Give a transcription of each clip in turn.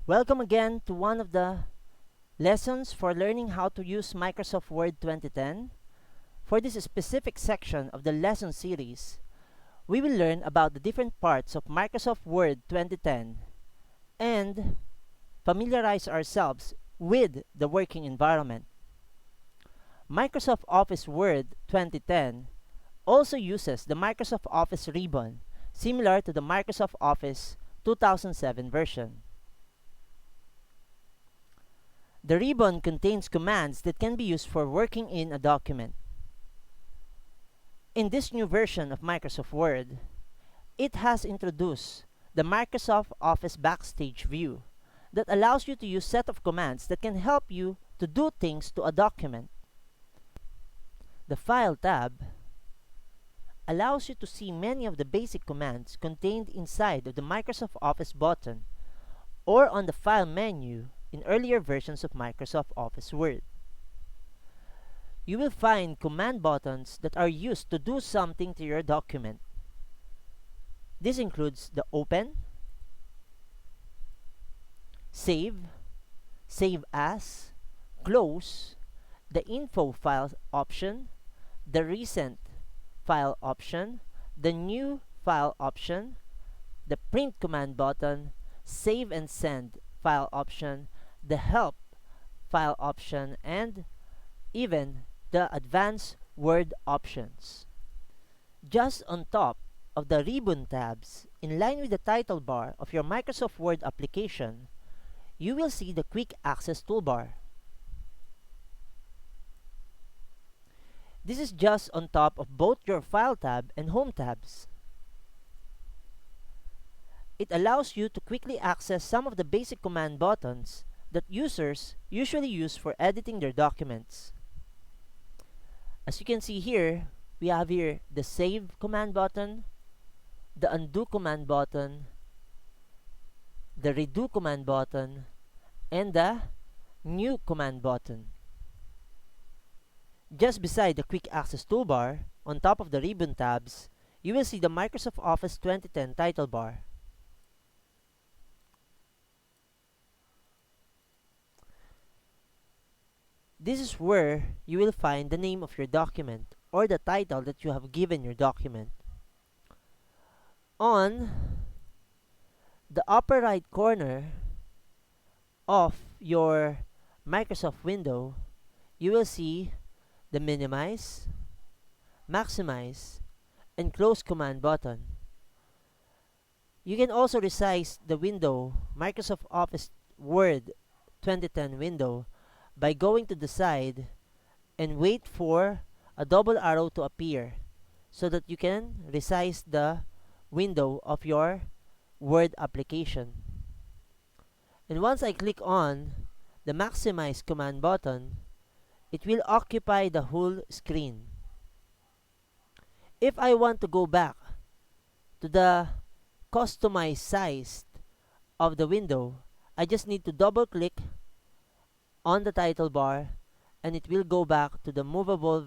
Welcome again to one of the lessons for learning how to use Microsoft Word 2010. For this specific section of the lesson series, we will learn about the different parts of Microsoft Word 2010 and familiarize ourselves with the working environment. Microsoft Office Word 2010 also uses the Microsoft Office ribbon, similar to the Microsoft Office 2007 version. The ribbon contains commands that can be used for working in a document. In this new version of Microsoft Word, it has introduced the Microsoft Office Backstage view that allows you to use a set of commands that can help you to do things to a document. The File tab allows you to see many of the basic commands contained inside of the Microsoft Office button or on the File menu in earlier versions of Microsoft Office Word. You will find command buttons that are used to do something to your document. This includes the Open, Save, Save As, Close, the Info File option, the Recent File option, the New File option, the Print command button, Save and Send File option, the Help File option, and even the Advanced Word options. Just on top of the ribbon tabs, in line with the title bar of your Microsoft Word application, you will see the Quick Access toolbar. This is just on top of both your File tab and Home tabs. It allows you to quickly access some of the basic command buttons that users usually use for editing their documents. As you can see here, we have here the Save command button, the Undo command button, the Redo command button, and the New command button. Just beside the Quick Access toolbar, on top of the ribbon tabs, you will see the Microsoft Office 2010 title bar. This is where you will find the name of your document or the title that you have given your document. On the upper right corner of your Microsoft window, you will see the Minimize, Maximize, and Close command button. You can also resize the window, Microsoft Office Word 2010 window, by going to the side and wait for a double arrow to appear so that you can resize the window of your Word application. And once I click on the Maximize command button, it will occupy the whole screen. If I want to go back to the customized size of the window, I just need to double click on the title bar and it will go back to the movable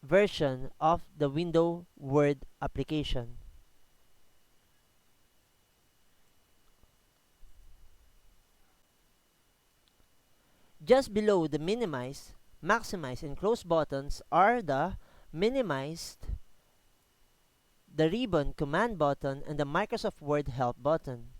version of the window Word application. Just below the Minimize, Maximize, and Close buttons are the Minimized, the Ribbon command button, and the Microsoft Word Help button.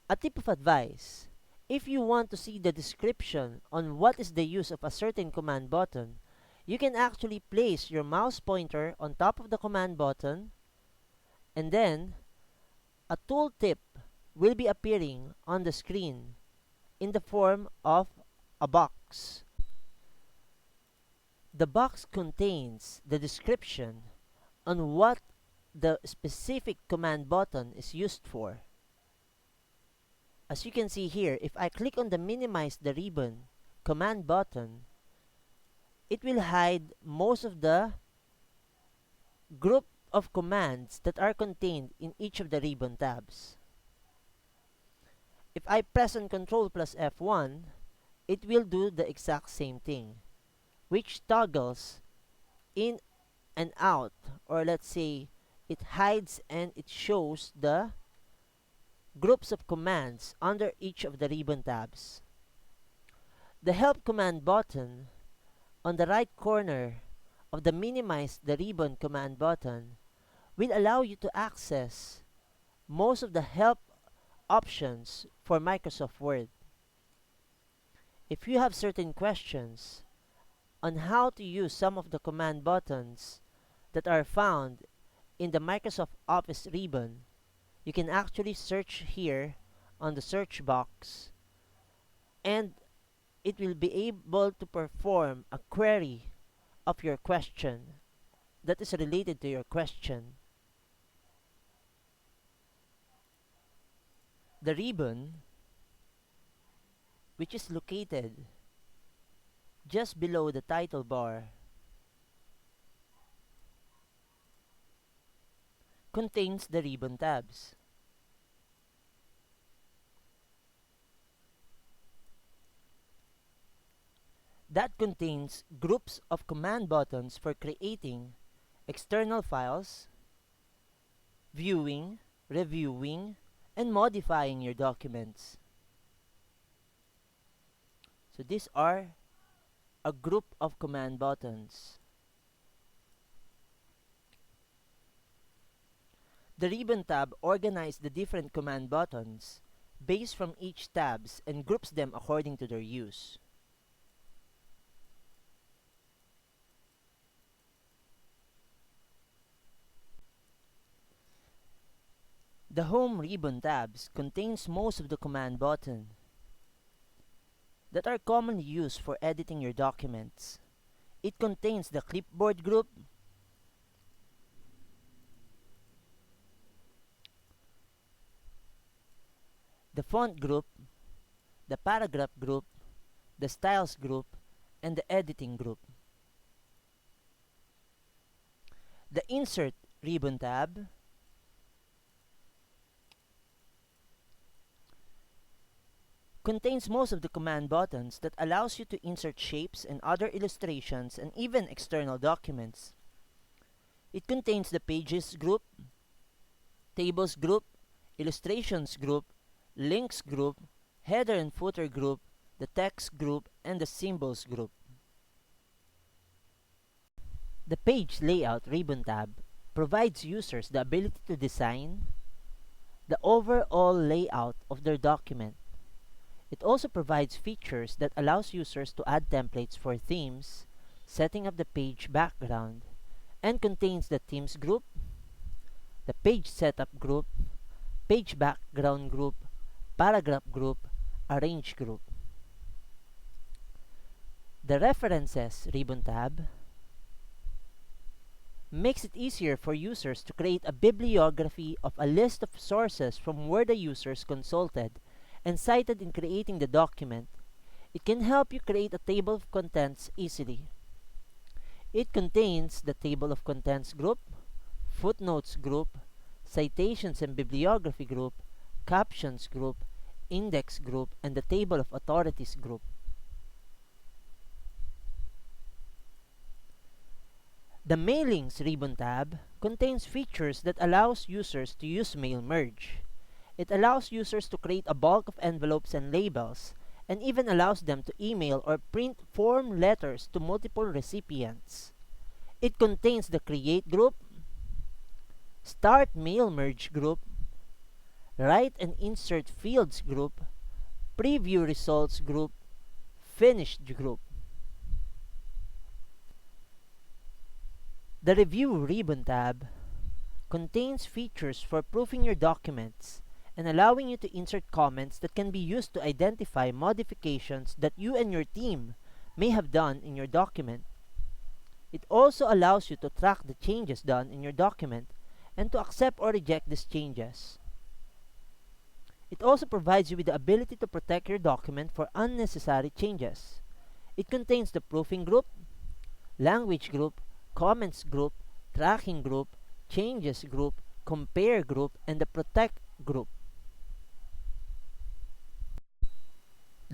A tip of advice: if you want to see the description on what is the use of a certain command button, you can actually place your mouse pointer on top of the command button, and then a tooltip will be appearing on the screen in the form of a box. The box contains the description on what the specific command button is used for. As you can see here, if I click on the Minimize the Ribbon command button, it will hide most of the group of commands that are contained in each of the ribbon tabs. If I press on Ctrl plus F1, it will do the exact same thing, which toggles in and out, or let's say it hides and it shows the groups of commands under each of the ribbon tabs. The Help command button on the right corner of the Minimize the Ribbon command button will allow you to access most of the help options for Microsoft Word. If you have certain questions on how to use some of the command buttons that are found in the Microsoft Office ribbon, you can actually search here on the search box, and it will be able to perform a query of your question that is related to your question. The ribbon, which is located just below the title bar, contains the ribbon tabs. That contains groups of command buttons for creating external files, viewing, reviewing, and modifying your documents. So these are a group of command buttons. The ribbon tab organizes the different command buttons based from each tabs and groups them according to their use. The Home ribbon tabs contains most of the command button that are commonly used for editing your documents. It contains the clipboard group, the font group, the paragraph group, the styles group, and the editing group. The Insert ribbon tab contains most of the command buttons that allows you to insert shapes and other illustrations and even external documents. It contains the Pages group, Tables group, Illustrations group, Links group, Header and Footer group, the Text group, and the Symbols group. The Page Layout ribbon tab provides users the ability to design the overall layout of their document. It also provides features that allows users to add templates for themes, setting up the page background, and contains the Themes group, the Page Setup group, Page Background group, Paragraph group, Arrange group. The References ribbon tab makes it easier for users to create a bibliography of a list of sources from where the users consulted and cited in creating the document. It can help you create a table of contents easily. It contains the Table of Contents group, Footnotes group, Citations and Bibliography group, Captions group, Index group, and the Table of Authorities group. The Mailings ribbon tab contains features that allows users to use mail merge. It allows users to create a bulk of envelopes and labels, and even allows them to email or print form letters to multiple recipients. It contains the Create group, Start Mail Merge group, Write and Insert Fields group, Preview Results group, Finished group. The Review ribbon tab contains features for proofing your documents and allowing you to insert comments that can be used to identify modifications that you and your team may have done in your document. It also allows you to track the changes done in your document and to accept or reject these changes. It also provides you with the ability to protect your document for unnecessary changes. It contains the Proofing group, Language group, Comments group, Tracking group, Changes group, Compare group, and the Protect group.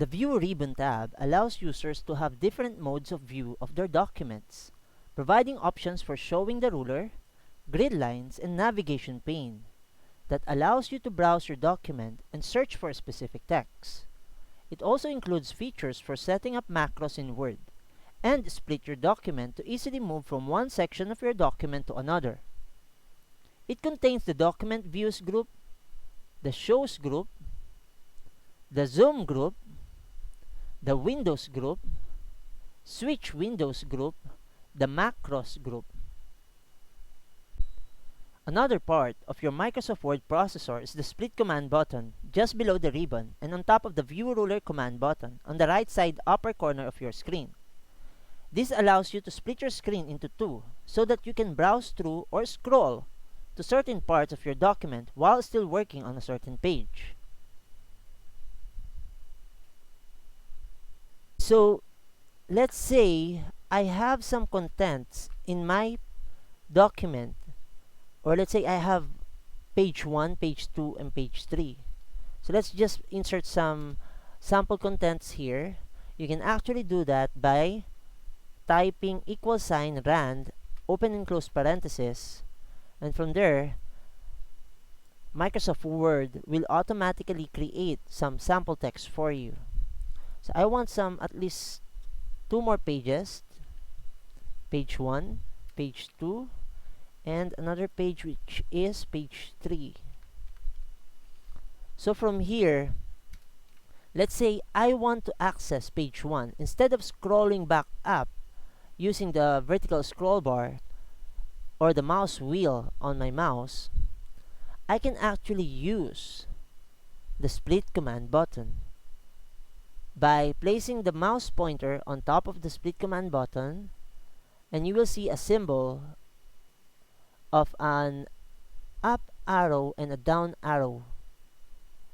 The View ribbon tab allows users to have different modes of view of their documents, providing options for showing the ruler, grid lines, and navigation pane that allows you to browse your document and search for a specific text. It also includes features for setting up macros in Word and split your document to easily move from one section of your document to another. It contains the Document Views group, the Shows group, the Zoom group, the Windows group, Switch Windows group, the Macros group. Another part of your Microsoft Word processor is the Split Command button just below the ribbon and on top of the View Ruler command button on the right side upper corner of your screen. This allows you to split your screen into two so that you can browse through or scroll to certain parts of your document while still working on a certain page. So, let's say I have some contents in my document, or let's say I have page 1, page 2, and page 3. So let's just insert some sample contents here. You can actually do that by typing =rand, open and close parenthesis, and from there, Microsoft Word will automatically create some sample text for you. So I want some at least 2 more pages, page 1, page 2, and another page which is page 3. So from here, let's say I want to access page 1. Instead of scrolling back up using the vertical scroll bar or the mouse wheel on my mouse, I can actually use the split command button by placing the mouse pointer on top of the split command button, and you will see a symbol of an up arrow and a down arrow.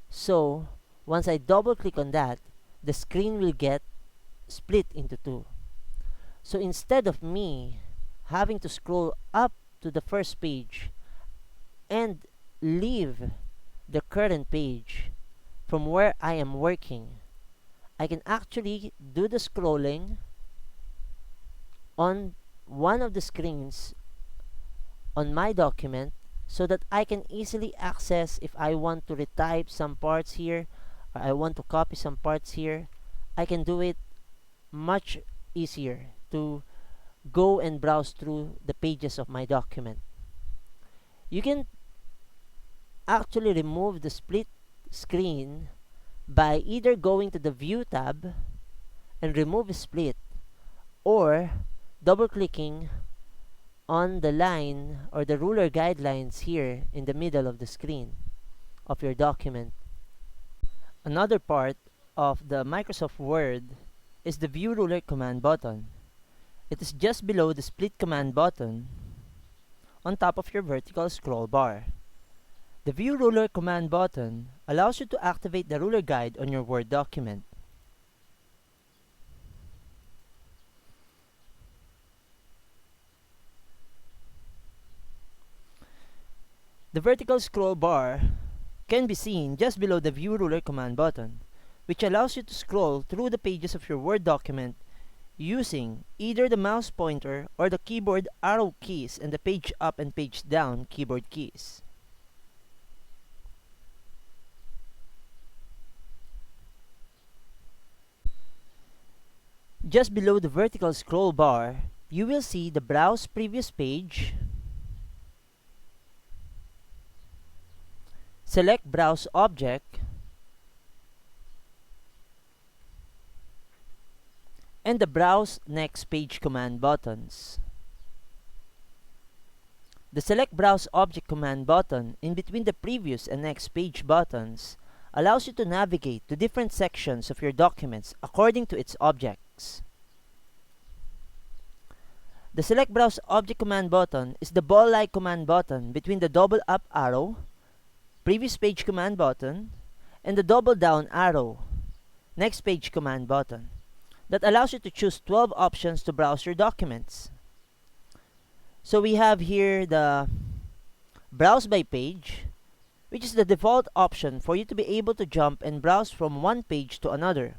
So once I double click on that, the screen will get split into two. So instead of me having to scroll up to the first page and leave the current page from where I am working, I can actually do the scrolling on one of the screens on my document so that I can easily access if I want to retype some parts here or I want to copy some parts here. I can do it much easier to go and browse through the pages of my document. You can actually remove the split screen by either going to the View tab and remove split, or double clicking on the line or the ruler guidelines here in the middle of the screen of your document. Another part of the Microsoft Word is the View Ruler command button. It is just below the split command button on top of your vertical scroll bar. The View Ruler command button allows you to activate the ruler guide on your Word document. The vertical scroll bar can be seen just below the View Ruler command button, which allows you to scroll through the pages of your Word document using either the mouse pointer or the keyboard arrow keys and the page up and page down keyboard keys. Just below the vertical scroll bar, you will see the Browse Previous Page, Select Browse Object, and the Browse Next Page command buttons. The Select Browse Object command button in between the Previous and Next Page buttons allows you to navigate to different sections of your documents according to its objects. The Select Browse Object command button is the ball-like command button between the double up arrow, Previous Page command button, and the double down arrow, Next Page command button, that allows you to choose 12 options to browse your documents. So we have here the Browse by Page, which is the default option for you to be able to jump and browse from one page to another.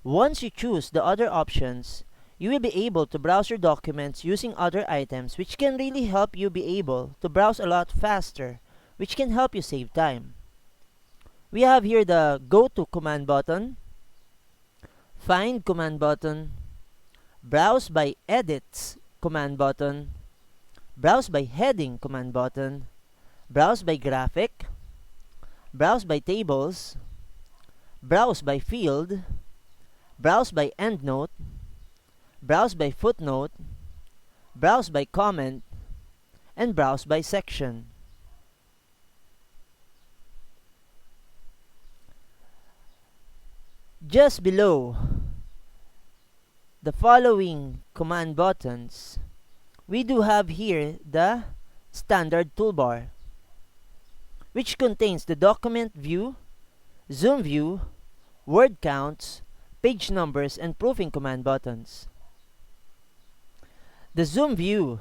Once you choose the other options, you will be able to browse your documents using other items, which can really help you be able to browse a lot faster, which can help you save time. We have here the Go To command button, Find command button, Browse by Edits command button, Browse by Heading command button, Browse by Graphic, Browse by Tables, Browse by Field, Browse by EndNote, Browse by Footnote, Browse by Comment, and Browse by Section. Just below the following command buttons, we do have here the standard toolbar, which contains the document view, zoom view, word counts, page numbers, and proofing command buttons. The zoom view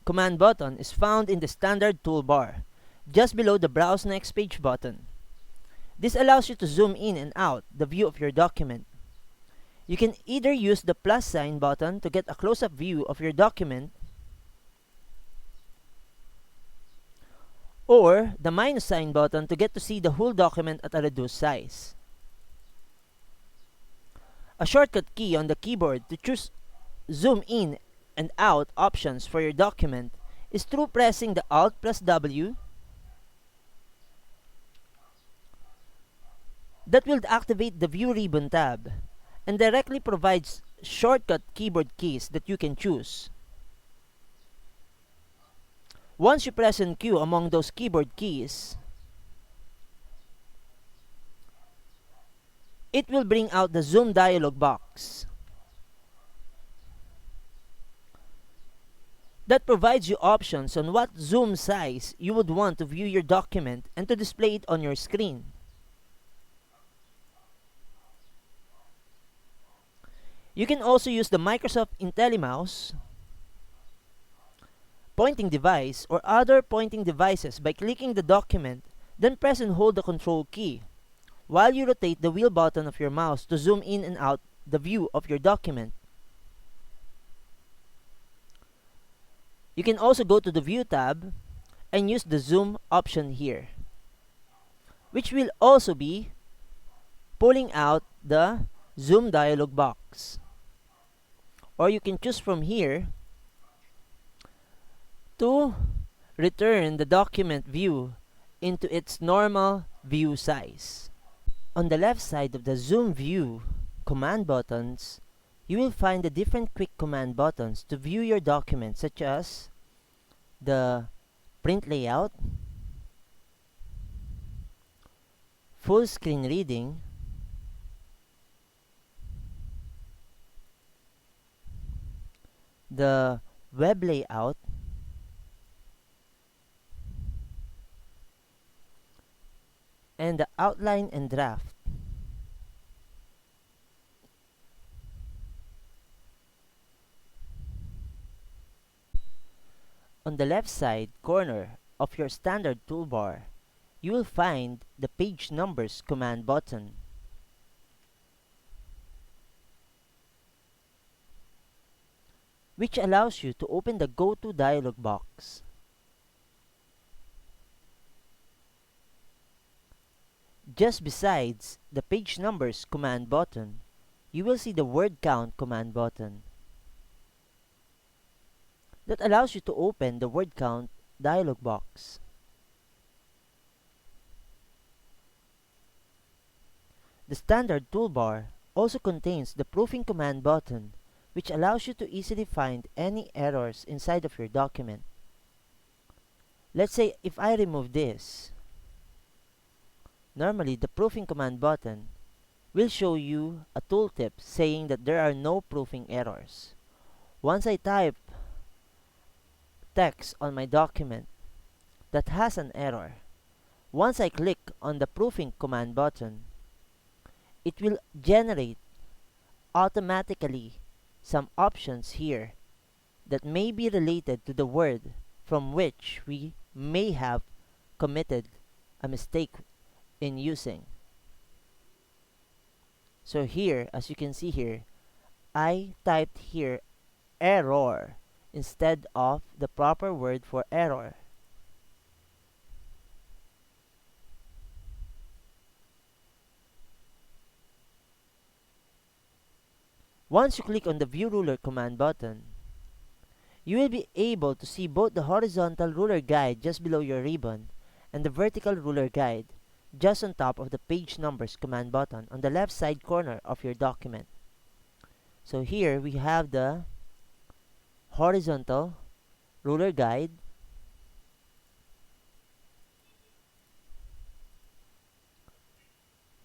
command button is found in the standard toolbar, just below the Browse Next Page button. This allows you to zoom in and out the view of your document. You can either use the plus sign button to get a close-up view of your document, or the minus sign button to get to see the whole document at a reduced size. A shortcut key on the keyboard to choose zoom in and out options for your document is through pressing the Alt plus W. That will activate the View Ribbon tab and directly provides shortcut keyboard keys that you can choose. Once you press and Q among those keyboard keys, it will bring out the Zoom dialog box that provides you options on what zoom size you would want to view your document and to display it on your screen. You can also use the Microsoft IntelliMouse pointing device or other pointing devices by clicking the document, then press and hold the Control key while you rotate the wheel button of your mouse to zoom in and out the view of your document. You can also go to the View tab and use the Zoom option here, which will also be pulling out the Zoom dialog box. Or you can choose from here to return the document view into its normal view size. On the left side of the Zoom View command buttons, you will find the different quick command buttons to view your document, such as the Print Layout, Full Screen Reading, the Web Layout, and the Outline and Draft. On the left side corner of your standard toolbar, you will find the Page Numbers command button. Which allows you to open the Go To dialog box. Just besides the Page Numbers command button, you will see the Word Count command button. That allows you to open the Word Count dialog box. The standard toolbar also contains the Proofing command button, which allows you to easily find any errors inside of your document. Let's say if I remove this, normally the Proofing command button will show you a tooltip saying that there are no proofing errors. Once I type text on my document that has an error, once I click on the Proofing command button, it will generate automatically some options here that may be related to the word from which we may have committed a mistake in using. So here, as you can see here, I typed here error instead of the proper word for error. Once you click on the View Ruler command button, you will be able to see both the horizontal ruler guide just below your ribbon and the vertical ruler guide just on top of the Page Numbers command button on the left side corner of your document. So here we have the horizontal ruler guide,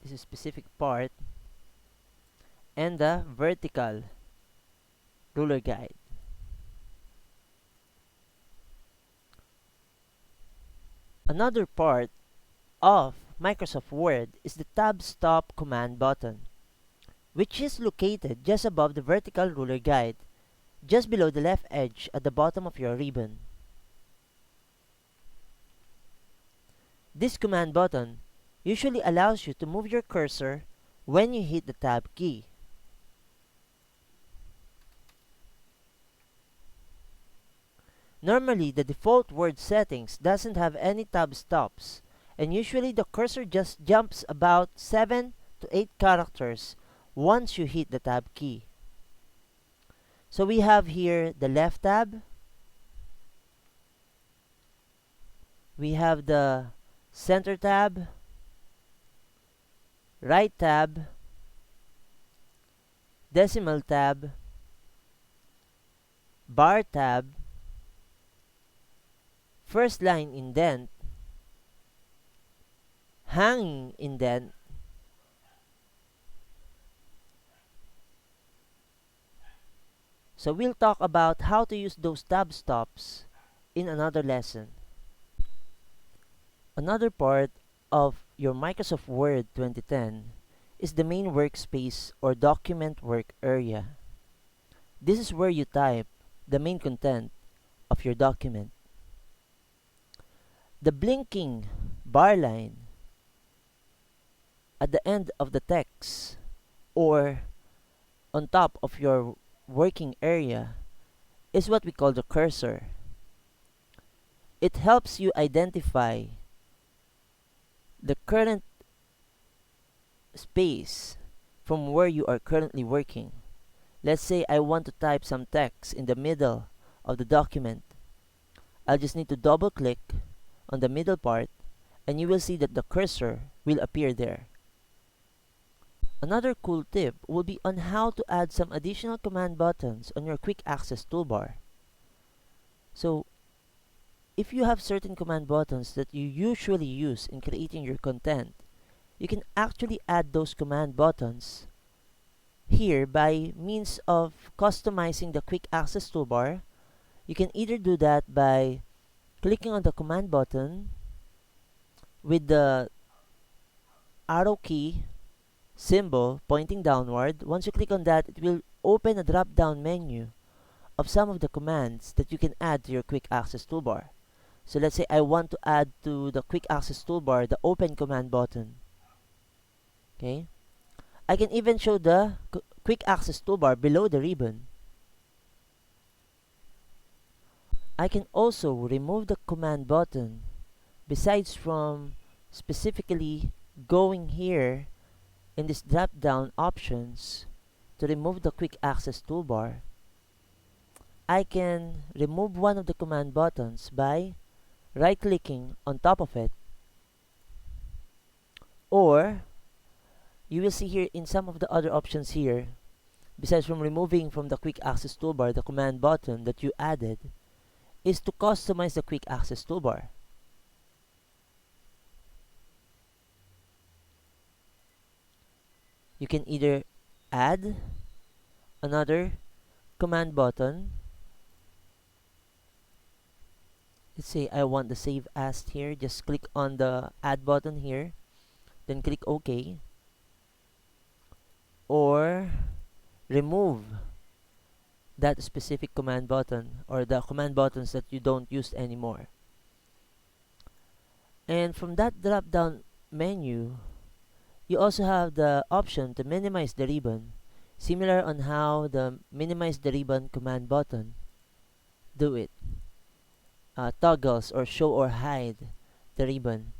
this is specific part, and the vertical ruler guide. Another part of Microsoft Word is the Tab Stop command button, which is located just above the vertical ruler guide, just below the left edge at the bottom of your ribbon. This command button usually allows you to move your cursor when you hit the Tab key. Normally, the default Word settings doesn't have any tab stops, and usually the cursor just jumps about 7 to 8 characters once you hit the Tab key. So we have here the left tab, we have the center tab, right tab, decimal tab, bar tab, first line indent, hanging indent, so we'll talk about how to use those tab stops in another lesson. Another part of your Microsoft Word 2010 is the main workspace or document work area. This is where you type the main content of your document. The blinking bar line at the end of the text or on top of your working area is what we call the cursor. It helps you identify the current space from where you are currently working. Let's say I want to type some text in the middle of the document. I'll just need to double click on the middle part and you will see that the cursor will appear there. Another cool tip will be on how to add some additional command buttons on your quick access toolbar. So if you have certain command buttons that you usually use in creating your content, you can actually add those command buttons here by means of customizing the quick access toolbar. You can either do that by clicking on the command button with the arrow key symbol pointing downward. Once you click on that, it will open a drop down menu of some of the commands that you can add to your quick access toolbar. So let's say I want to add to the quick access toolbar the open command button. Okay, I can even show the quick access toolbar below the ribbon. I can also remove the command button besides from specifically going here in this drop down options to remove the quick access toolbar. I can remove one of the command buttons by right clicking on top of it, or you will see here in some of the other options here, besides from removing from the quick access toolbar the command button that you added, is to customize the quick access toolbar. You can either add another command button. Let's say I want the save as here, just click on the add button here, then click OK, or remove that specific command button or the command buttons that you don't use anymore. And from that drop down menu, you also have the option to minimize the ribbon. Similar on how the minimize the ribbon command button do it. Toggles or show or hide the ribbon.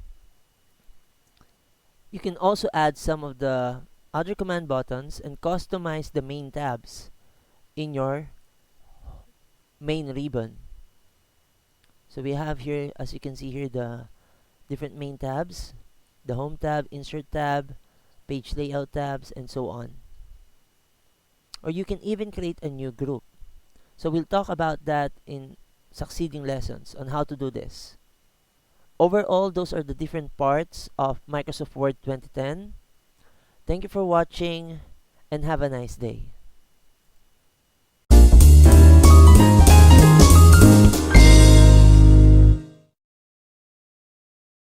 You can also add some of the other command buttons and customize the main tabs in your main ribbon. So we have here, as you can see here, the different main tabs, the home tab, insert tab, page layout tabs, and so on. Or you can even create a new group. So we'll talk about that in succeeding lessons on how to do this. Overall, those are the different parts of Microsoft Word 2010. Thank you for watching and have a nice day.